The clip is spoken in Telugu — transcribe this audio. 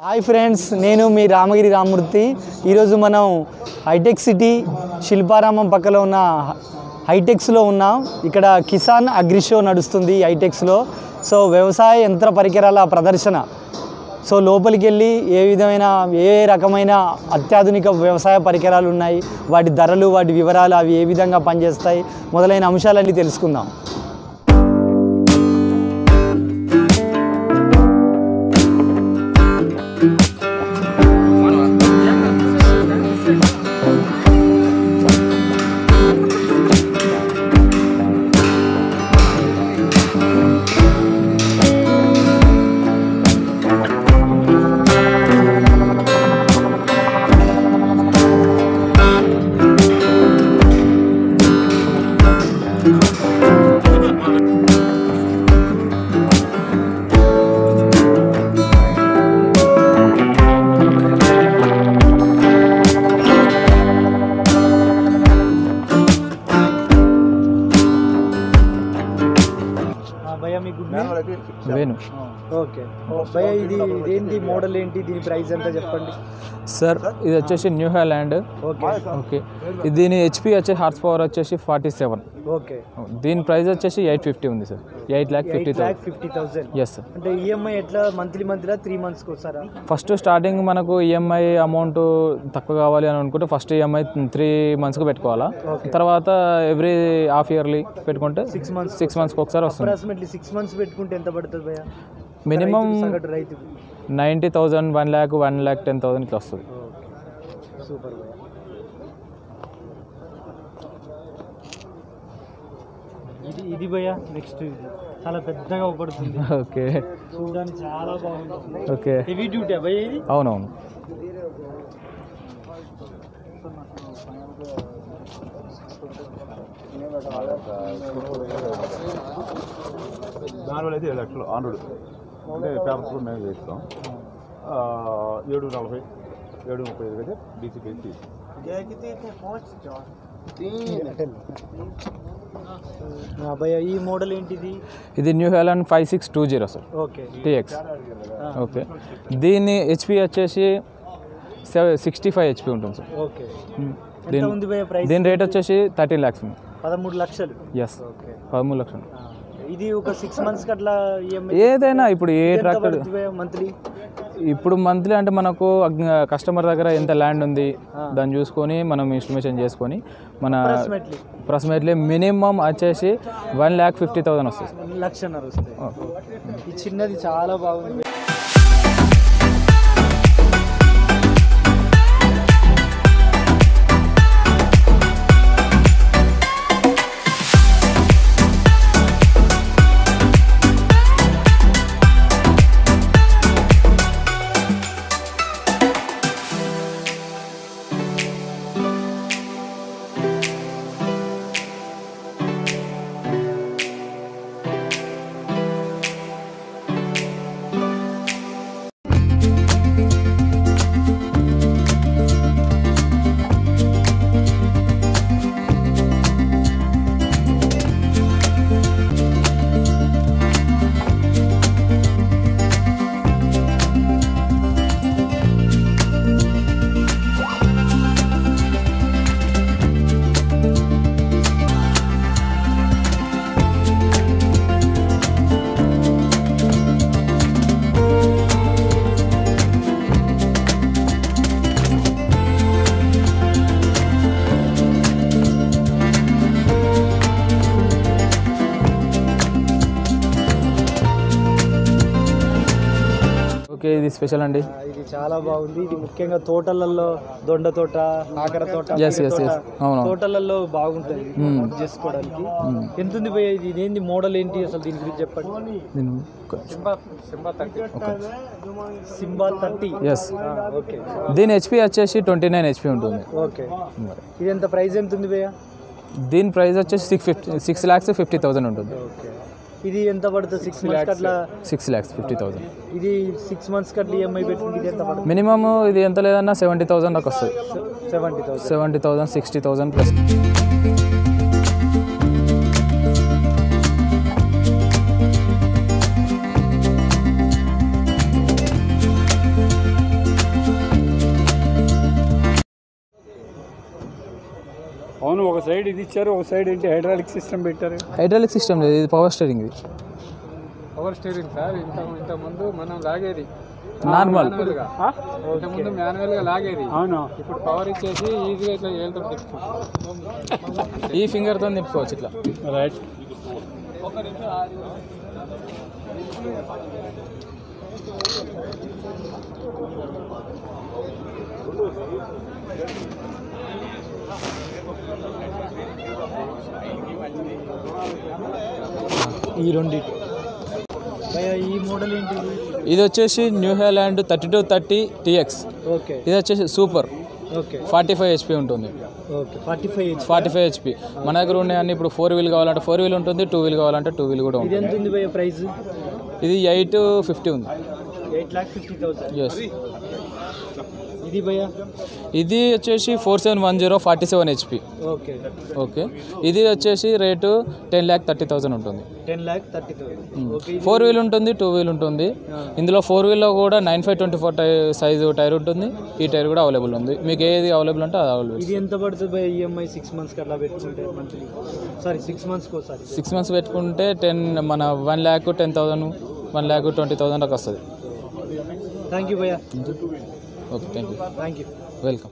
హాయ్ ఫ్రెండ్స్, నేను మీ రామగిరి రామ్మూర్తి. ఈరోజు మనం హైటెక్ సిటీ శిల్పారామం పక్కలో ఉన్న హైటెక్స్లో ఉన్నాం. ఇక్కడ కిసాన్ అగ్రి షో నడుస్తుంది హైటెక్స్లో. సో వ్యవసాయ యంత్ర పరికరాల ప్రదర్శన. సో లోపలికి వెళ్ళి ఏ రకమైన అత్యాధునిక వ్యవసాయ పరికరాలు ఉన్నాయి, వాటి ధరలు, వాటి వివరాలు, అవి ఏ విధంగా పనిచేస్తాయి మొదలైన అంశాలన్నీ తెలుసుకుందాం. ఓకే భయ్యా, ఇది ఏంటి మోడల్ ఏంటి, దీని ప్రైస్ ఎంత చెప్పండి సార్. ఇది వచ్చేసి న్యూ హాలాండ్. ఓకే దీని హెచ్పి వచ్చేసి హార్స్ పవర్ వచ్చేసి 47. ఓకే దీని ప్రైస్ వచ్చేసి 850 ఉంది సార్. 8,50,000. Yes sir. అంటే ఈఎంఐ ఎట్లా మంత్లీ 3 మంత్స్కి వస్తారా? ఫస్ట్ స్టార్టింగ్ మనకు ఈఎంఐ అమౌంట్ తక్కువ కావాలి అని అనుకుంటే ఫస్ట్ ఈఎంఐ 3 మంత్స్కి పెట్టుకోవాలా. తర్వాత ఎవ్రీ హాఫ్ ఇయర్లీ పెట్టుకుంటే 6 మంత్స్కి ఒకసారి వస్తుంది. అప్రాక్సిమేట్లీ 6 మంత్స్ పెట్టుకుంటే ఎంత పడుతుంది భయ్యా? మినిమం రైతు 90,000, 1 lakh, 1,10,000 ఇట్లా వస్తుంది. సూపర్ భయ్యా. ఇది భయ్యా నెక్స్ట్, ఇది చాలా పెద్దగా ఉపడుతుంది. ఓకే చూడడానికి చాలా బాగుంటుంది. ఓకే హెవీ డ్యూటీ భయ్యా ఇది? అవునవును. దానివల్ల అయితే 7 లక్షలు ఆన్రోడ్ అంటే పేపర్స్ కూడా మేము చేస్తాం. 740, 735 అయితే డీసీపీ భయ్యా. ఈ మోడల్ ఏంటిది? ఇది new Holland 5620 sir. Okay TX. Okay దీని హెచ్పి వచ్చేసి 65 హెచ్పి ఉంటుంది సార్. ఓకే దీని రేట్ వచ్చేసి 13 lakhs. 13 లక్షలు. ఎస్ 13 లక్షలు. ఇది ఒక 6 మంత్స్కి అట్లా ఏదైనా ఇప్పుడు ఏ ట్రాక్టర్ మంత్లీ? ఇప్పుడు మంత్లీ అంటే మనకు కస్టమర్ దగ్గర ఎంత ల్యాండ్ ఉంది దాన్ని చూసుకొని మనం ఇన్స్టిమేషన్ చేసుకొని మన అప్రాక్సిమేట్లీ మినిమం వచ్చేసి 1,50,000 వస్తుంది. 1,00,000 వస్తుంది. ఈ చిన్నది చాలా బాగుంది. ఇది స్పెషల్ అండి. ఇది చాలా బాగుంది. ఇది ముఖ్యంగా తోటలలో, దొండ తోట, ఆకర తోట, తోటలలో బాగుంటుంది చేసుకోవడానికి. ఎంత ఉంది భయ్యా ఇది? ఇదేంటి మోడల్ ఏంటి అసలు, దీని గురించి చెప్పండి. సింబా 30. ఎస్. ఓకే దీని హెచ్పి వచ్చేసి 29 హెచ్పి ఉంటుంది. ఓకే ఇది ఎంత ప్రైస్ ఎంత ఉంది భయ్యా? దీని ప్రైస్ వచ్చేసి 6,50,000 ఉంటుంది. ఓకే ఇది ఎంత పడుతుంది? 6 మంత్స్ అట్లా 6,50,000. ఇది 6 మంత్స్ అట్లా ఈఎంఐ పెట్టుకుంటే ఇది ఎంత పడుతుంది? మినిమం ఇది ఎంత లేదన్నా 70,000 దాకా వస్తుంది. 70,000 60,000 ప్లస్. అవును, ఒక సైడ్ ఇది ఇచ్చారు, ఒక సైడ్ ఏంటి హైడ్రాలిక్ సిస్టమ్ పెట్టారు. హైడ్రాలిక్ సిస్టమ్ లేదు, ఇది పవర్ స్టీరింగ్. ఇది పవర్ స్టీరింగ్ సార్. ఇంతకుముందు మనం లాగేది నార్మల్, ఇంతకుముందు మాన్యువల్గా లాగేది. అవును, ఇప్పుడు పవర్ ఇచ్చేసి ఈజీగా ఇట్లా ఏళ్ళతో తిప్పుకోవచ్చు. ఈ ఫింగర్తో తిప్పుకోవచ్చు ఇట్లా. రైట్. ఈ రెండు ఈ మోడల్ ఏంటి? ఇది వచ్చేసి న్యూ హాలాండ్ 3230 TX. ఓకే. ఇది వచ్చేసి సూపర్. ఓకే. 45 HP ఉంటుంది. ఓకే. 45 HP. మన దగ్గర ఉన్నాయని ఇప్పుడు 4 వీల్ కావాలంటే 4 వీల్ ఉంటుంది, 2 వీల్ కావాలంటే 2 వీల్ కూడా ఉంటుంది. ఎంత ఉంది భయ్య ప్రైస్? ఇది 850 ఉంది. 8,50,000. ఎస్. ఇది భయ్య? ఇది వచ్చేసి 4710 47 HP. ఓకే. ఓకే. ఇది వచ్చేసి రేటు 10,30,000 ఉంటుంది. 10,30,000. 4 వీల్ ఉంటుంది, 2 వీల్ ఉంటుంది. ఇందులో 4 వీల్లో కూడా 95/24 సైజు టైర్ ఉంటుంది. ఈ టైర్ కూడా అవైలబుల్ ఉంది. మీకు ఏది అవైలబుల్ అంటే అది అవైలబుల్. ఇది ఎంత పడుతుంది భయ్య ఈఎంఐ 6 మంత్స్కి అట్లా పెట్టుకుంటే? మంత్లీ, సారీ 6 మంత్స్కి ఒకసారి. 6 మంత్స్ పెట్టుకుంటే 1,10,000 1,20,000 దాకా వస్తుంది. థ్యాంక్ యూ భయ్య. Okay, thank you. Thank you. Welcome.